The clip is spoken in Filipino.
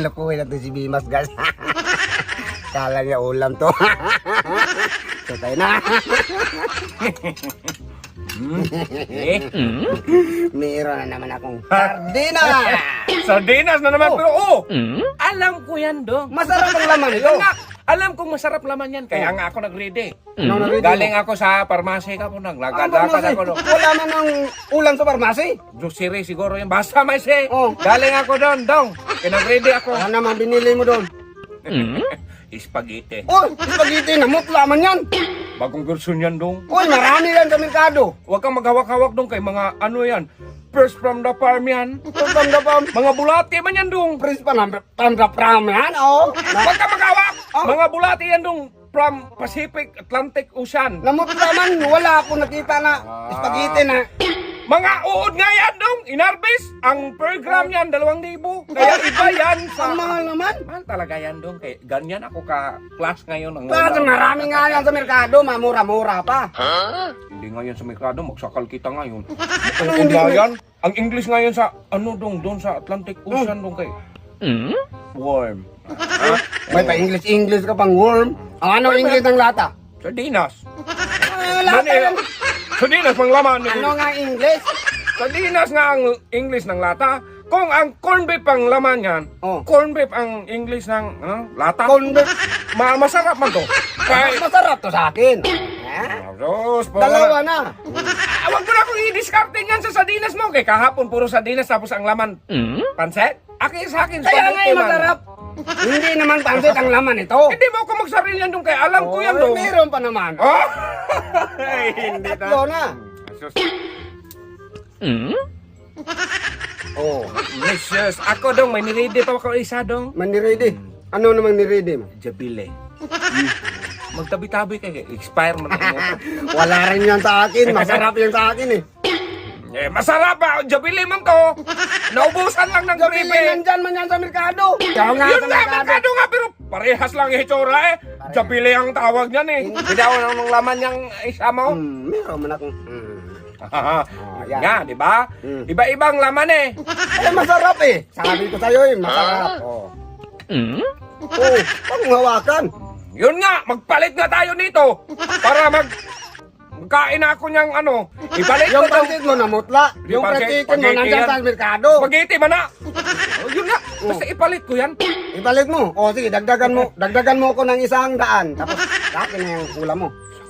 Lukuhin na to si Bimas, guys. Kala niya ulam to. Tutay na. Meron na naman akong sardinas. Sardinas na naman, pero alam ko yan, Dong. Masarap ang laman ito. Yun nga, alam kong masarap laman yan, kaya nga ako nag-ready. Nag-ready Galing ako sa parmasi ka po, naglagad-lagad ako. Dong. Wala man ng ulam sa parmasi. Jusiri siguro yan, basta may say. Oh. Galing ako doon, Dong. Kaya nag-ready ako. Ano naman binili mo doon? Spaghetti. Uy, spaghetti na mutla man yan. Bagong version yan, Dong. Uy, marami yan sa merkado. Huwag kang maghawak-hawak, Dong, kay mga ano yan. First from the farm yan. From the farm. Mga bulati man yan, Dong. Prince pa na, from the farm yan, oh. Huwag kang maghawak. Mga bulati yan, Dong. From Pacific Atlantic Ocean. Namutla man, wala akong nakita na spaghetti na. Mga uod nga yan, Dong. Inarbis. Ang per gram yan, 2,000. Kaya iba yan sa... Ang mahal naman. Mahal talaga yan, Dong. Kaya ganyan ako ka-class ngayon. Ang Bakit marami nga yan sa merkado, mamura-mura pa. Hindi ngayon sa merkado, magsakal kita ngayon. Ang yan, ang English ngayon sa, ano, Dong, doon sa Atlantic Ocean, Dong, kay... Warm. May pa-English ka pang worm. Ano English ng lata? Sardinas. Lata yan. Sardinas pang laman. Ano nga English? Sardinas nga ang English ng lata. Kung ang corn beef ang laman yan, corn beef ang English ng lata. Corn beef. Masarap man to. Kahit Masarap to sa akin. Dalawa na. Huwag mo na akong i-discarte yan sa sardinas mo. Kaya kahapon puro sardinas tapos ang laman. Pansit? Akin sa akin. Kaya nga yung masarap. Hindi naman pansit ang laman ito. Hindi mo ako magsarili yan doon kaya alam ko yan doon. Meron pa naman. Oh! Hindi na. Tatlo na. Oh. Precious. Ako dong, may nirede pa ako isa dong. Manirede. Ano namang nirede mo? Jabile. Magtabi-tabi kayo. Expire mo na mo. Wala rin yan sa akin. Masarap yan sa akin eh. Masarap ba? Jabile man to. Naubusan lang ng Jabili gripe. nandyan man yan sa merkado. Kaya nga Yun sa nga, merkado nga, pero parehas lang yung hitsura eh. Jabile ang tawag niyan eh. Hindi ako nang laman niyang isa mo. Meron man akong... Yan nga, di ba? Iba-ibang laman eh. Ay, masarap eh. Sabi ko sa'yo eh, masarap. Oh, pang hawakan. Yun nga, magpalit nga tayo nito. Para magkain ako niyang ano. Ibalik Yung ko daw. pansit mo namutla. Yung pansit, pansikin mo spaghetti nandyan yan. sa merkado. Spaghetti man na. Yun nga, basta ipalit ko yan. Ipalit mo. O sige, dagdagan mo ako ng 100. Tapos sa akin na yung ulam mo.